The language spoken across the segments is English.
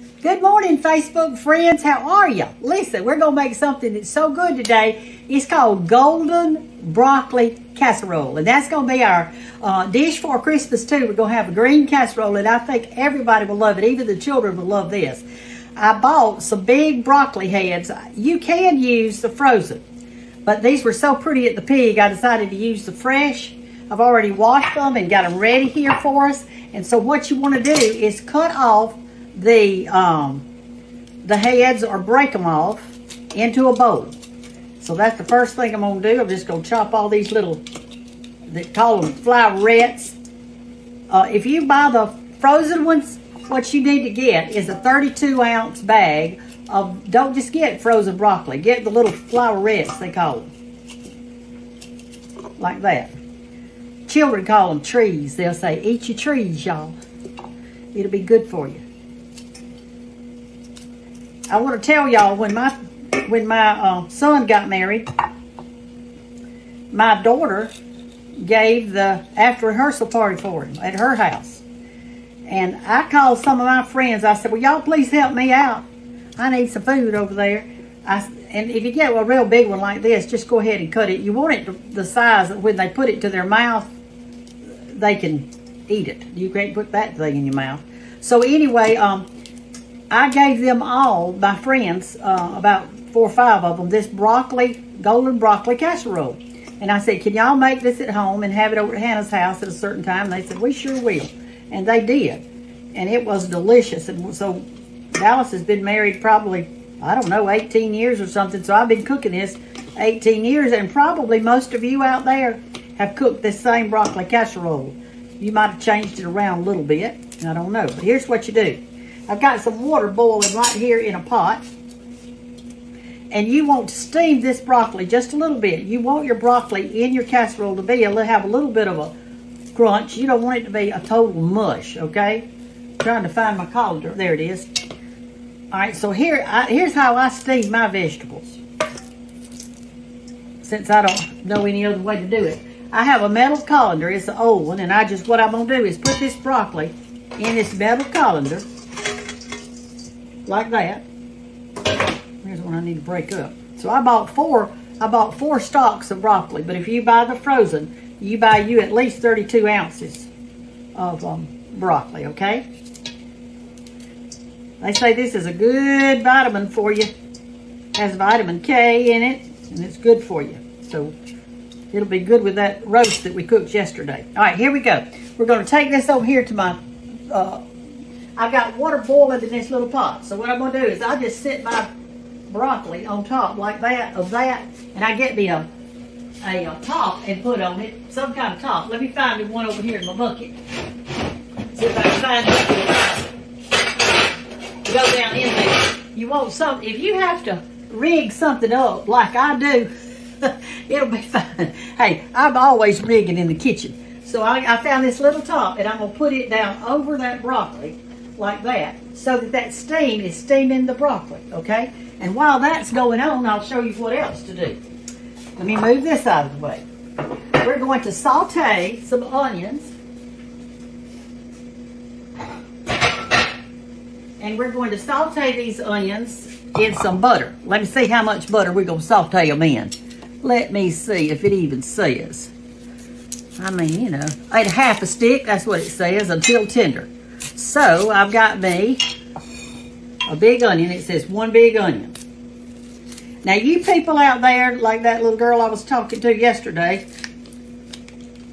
Good morning, Facebook friends. How are you? Listen, we're going to make something that's so good today. It's called Golden Broccoli Casserole. And that's going to be our dish for Christmas, too. We're going to have a green casserole, and I think everybody will love it. Even the children will love this. I bought some big broccoli heads. You can use the frozen, but these were so pretty at the pig, I decided to use the fresh. I've already washed them and got them ready here for us. And so what you want to do is cut off the heads or break them off into a bowl. So that's the first thing I'm going to do. I'm just going to chop all these little, they call them flowerets. If you buy the frozen ones, what you need to get is a 32-ounce bag of, don't just get frozen broccoli, get the little flowerets, they call them. Like that. Children call them trees. They'll say, eat your trees, y'all. It'll be good for you. I want to tell y'all, when my son got married, my daughter gave the after rehearsal party for him at her house. And I called some of my friends. I said, will y'all please help me out? I need some food over there. And if you get a real big one like this, just go ahead and cut it. You want it the size that when they put it to their mouth, they can eat it. You can't put that thing in your mouth. So anyway, I gave them all, my friends, about 4 or 5 of them, this golden broccoli casserole. And I said, can y'all make this at home and have it over at Hannah's house at a certain time? And they said, we sure will. And they did. And it was delicious. And so Dallas has been married probably, I don't know, 18 years or something. So I've been cooking this 18 years. And probably most of you out there have cooked this same broccoli casserole. You might have changed it around a little bit. I don't know. But here's what you do. I've got some water boiling right here in a pot. And you want to steam this broccoli just a little bit. You want your broccoli in your casserole to have a little bit of a crunch. You don't want it to be a total mush, okay? I'm trying to find my colander. There it is. All right, so here's how I steam my vegetables. Since I don't know any other way to do it. I have a metal colander. It's an old one. And what I'm going to do is put this broccoli in this metal colander. Like that. Here's one I need to break up. So I bought four stalks of broccoli, but if you buy the frozen, you at least 32 ounces of broccoli, okay? They say this is a good vitamin for you. It has vitamin K in it, and it's good for you. So it'll be good with that roast that we cooked yesterday. All right, here we go. We're going to take this over here to my I've got water boiling in this little pot. So what I'm going to do is I'll just set my broccoli on top like that, and I get me a top and put on it, some kind of top. Let me find the one over here in my bucket. See if I can find it. Go down in there. You want something, if you have to rig something up like I do, it'll be fine. Hey, I'm always rigging in the kitchen. So I found this little top, and I'm going to put it down over that broccoli like that, so that steam is steaming the broccoli, okay? And while that's going on, I'll show you what else to do. Let me move this out of the way. We're going to saute some onions. And we're going to saute these onions in some butter. Let me see how much butter we're going to saute them in. Let me see if it even says. I mean, you know, I ate half a stick, that's what it says, until tender. So I've got me a big onion. It says 1 big onion. Now you people out there, like that little girl I was talking to yesterday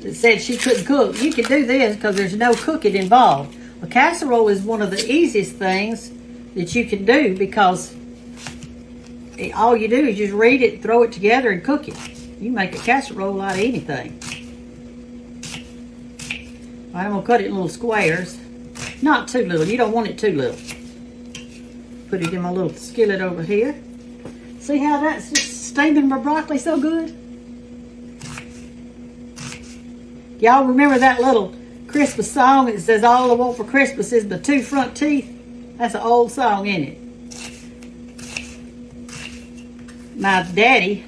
that said she couldn't cook, you can do this because there's no cooking involved. A casserole is one of the easiest things that you can do because all you do is just read it, throw it together, and cook it. You can make a casserole out of anything. I'm going to cut it in little squares. Not too little. You don't want it too little. Put it in my little skillet over here. See how that's just steaming my broccoli so good? Y'all remember that little Christmas song that says all I want for Christmas is the 2 front teeth? That's an old song, isn't it? My daddy,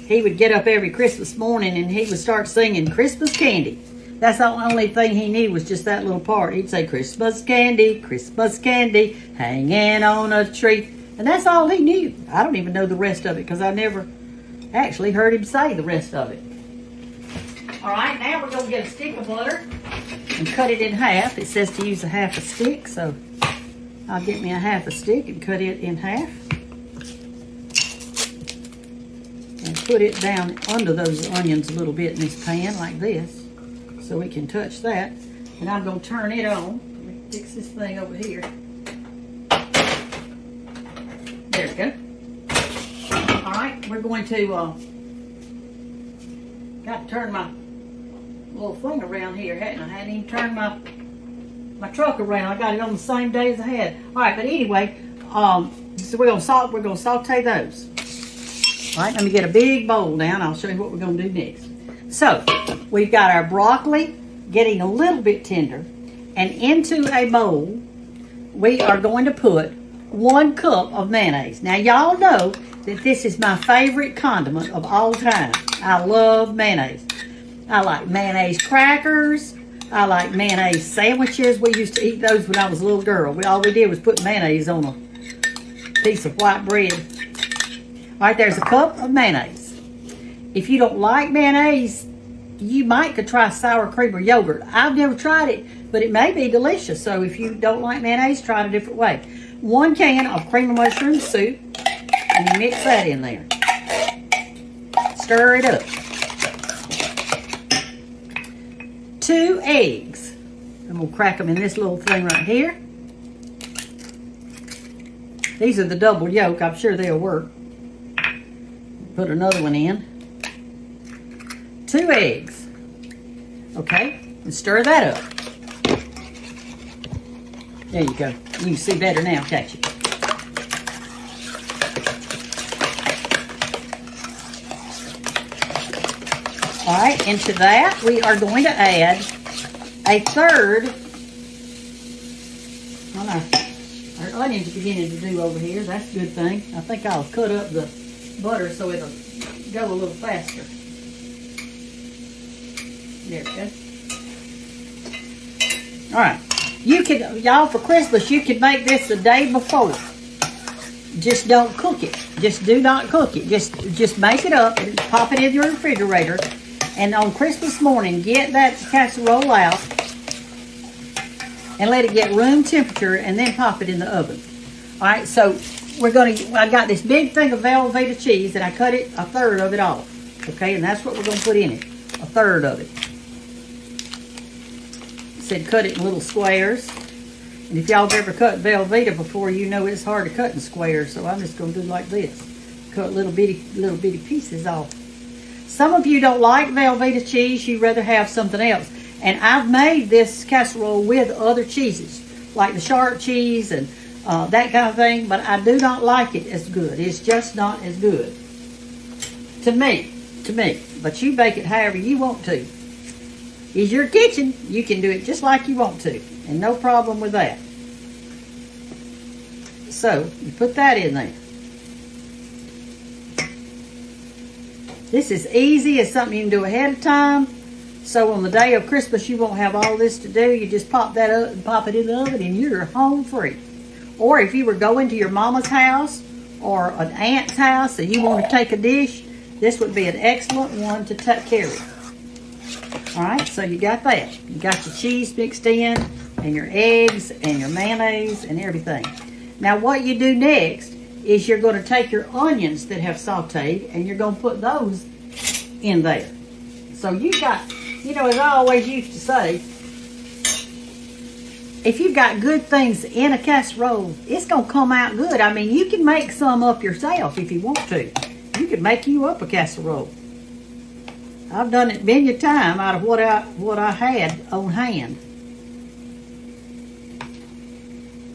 he would get up every Christmas morning and he would start singing Christmas candy. That's the only thing he needed was just that little part. He'd say, Christmas candy, hanging on a tree. And that's all he knew. I don't even know the rest of it because I never actually heard him say the rest of it. All right, now we're going to get a stick of butter and cut it in half. It says to use a half a stick, so I'll get me a half a stick and cut it in half. And put it down under those onions a little bit in this pan like this so we can touch that. And I'm going to turn it on. Let me fix this thing over here. There we go. All right, we're going to, got to turn my little thing around here, hadn't I? I hadn't even turned my truck around. I got it on the same day as I had. All right, but anyway, so we're gonna saute those. All right, let me get a big bowl down. I'll show you what we're gonna do next. So we've got our broccoli getting a little bit tender, and into a bowl we are going to put 1 cup of mayonnaise. Now y'all know that this is my favorite condiment of all time. I love mayonnaise. I like mayonnaise crackers. I like mayonnaise sandwiches. We used to eat those when I was a little girl. All we did was put mayonnaise on a piece of white bread. All right, there's a cup of mayonnaise. If you don't like mayonnaise, you might could try sour cream or yogurt. I've never tried it, but it may be delicious. So if you don't like mayonnaise, try it a different way. 1 can of cream of mushroom soup, and you mix that in there. Stir it up. 2 eggs. I'm going to crack them in this little thing right here. These are the double yolk. I'm sure they'll work. Put another one in. 2 eggs. Okay, and stir that up. There you go. You can see better now, can't you? All right, into that we are going to add a third. Well, our onions are beginning to do over here. That's a good thing. I think I'll cut up the butter so it'll go a little faster. There we go. All right. You can, y'all, for Christmas, you can make this the day before. Just don't cook it. Just do not cook it. Just make it up and pop it in your refrigerator. And on Christmas morning, get that casserole out and let it get room temperature and then pop it in the oven. All right, so I got this big thing of Velveeta cheese and I cut it, a third of it off. Okay, and that's what we're going to put in it, a third of it. Said cut it in little squares. And if y'all have ever cut Velveeta before, you know it's hard to cut in squares. So I'm just going to do like this. Cut little bitty pieces off. Some of you don't like Velveeta cheese. You'd rather have something else. And I've made this casserole with other cheeses, like the sharp cheese and that kind of thing. But I do not like it as good. It's just not as good. To me. But you bake it however you want to. It's your kitchen. You can do it just like you want to. And no problem with that. So, you put that in there. This is easy. It's something you can do ahead of time. So on the day of Christmas, you won't have all this to do. You just pop that up and pop it in the oven and you're home free. Or if you were going to your mama's house or an aunt's house and you want to take a dish, this would be an excellent one to carry. All right, so you got that. You got your cheese mixed in and your eggs and your mayonnaise and everything. Now what you do next is you're going to take your onions that have sauteed and you're going to put those in there. So you got, you know, as I always used to say, if you've got good things in a casserole, it's going to come out good. I mean, you can make some up yourself if you want to. You can make you up a casserole. I've done it many a time out of what I had on hand,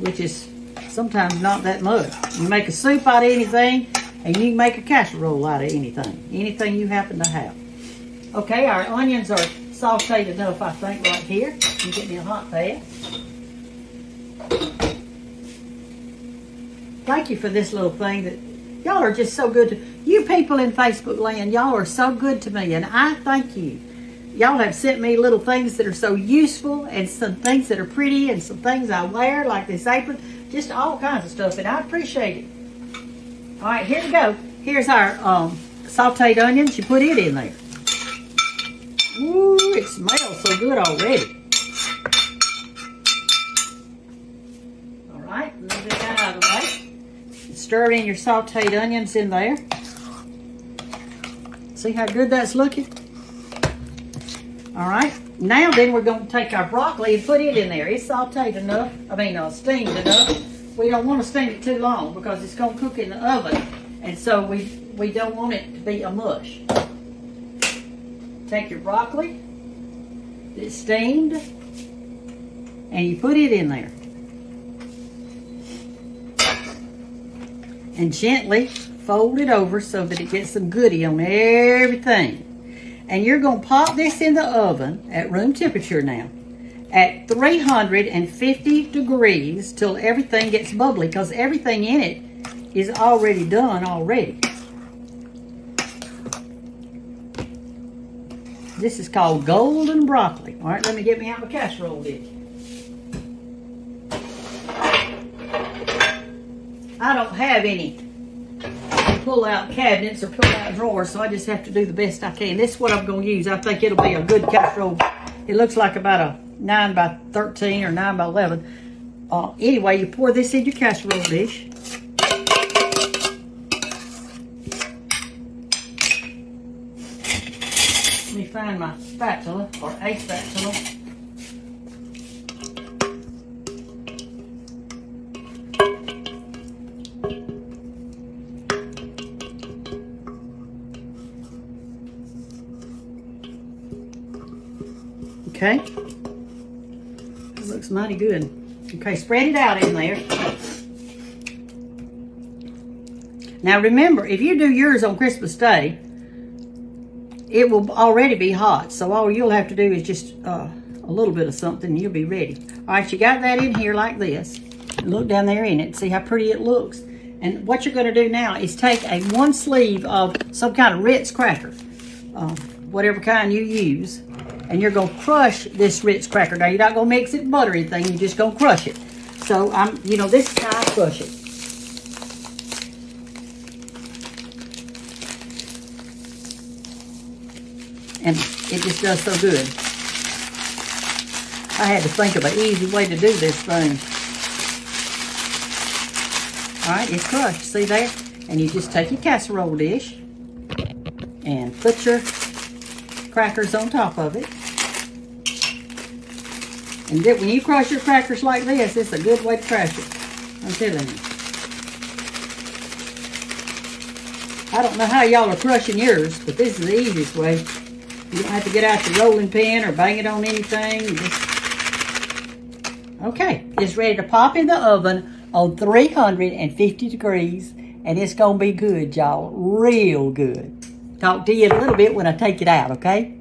which is sometimes not that much. You make a soup out of anything, and you can make a casserole out of anything you happen to have. Okay, our onions are sauteed enough, I think, right here. You get me a hot pad. Thank you for this little thing that y'all are just so good to you people in Facebook land. Y'all are so good to me, and I thank you. y'all have sent me little things that are so useful, and some things that are pretty, and some things I wear, like this apron, just all kinds of stuff, and I appreciate it. All right, here we go. Here's our sauteed onions. You put it in there. Ooh, it smells so good already. All right, move that out of the way. Stir in your sauteed onions in there. See how good that's looking? All right, now then we're going to take our broccoli and put it in there. It's sauteed enough, steamed enough. We don't want to steam it too long because it's going to cook in the oven, and so we don't want it to be a mush. Take your broccoli that's steamed and you put it in there. And gently fold it over so that it gets some goody on everything. And you're going to pop this in the oven at room temperature now at 350 degrees till everything gets bubbly, because everything in it is already done already. This is called golden broccoli. All right, let me get me out my casserole dish. I don't have any pull-out cabinets or pull-out drawers, so I just have to do the best I can. This is what I'm going to use. I think it'll be a good casserole. It looks like about a 9 by 13 or 9 by 11. Anyway, you pour this in your casserole dish. Let me find my spatula, or a spatula. Okay. It looks mighty good. Okay, spread it out in there. Now remember, if you do yours on Christmas Day, it will already be hot. So all you'll have to do is just a little bit of something and you'll be ready. All right, you got that in here like this. Look down there in it. See how pretty it looks. And what you're going to do now is take one sleeve of some kind of Ritz cracker, whatever kind you use, and you're going to crush this Ritz cracker. Now, you're not going to mix it butter or anything. You're just going to crush it. So, this is how I crush it. And it just does so good. I had to think of an easy way to do this thing. All right, it's crushed. See there? And you just take your casserole dish and put your crackers on top of it. And when you crush your crackers like this, it's a good way to crush it. I'm telling you. I don't know how y'all are crushing yours, but this is the easiest way. You don't have to get out your rolling pin or bang it on anything. Okay, it's ready to pop in the oven on 350 degrees, and it's going to be good, y'all. Real good. Talk to you in a little bit when I take it out, okay?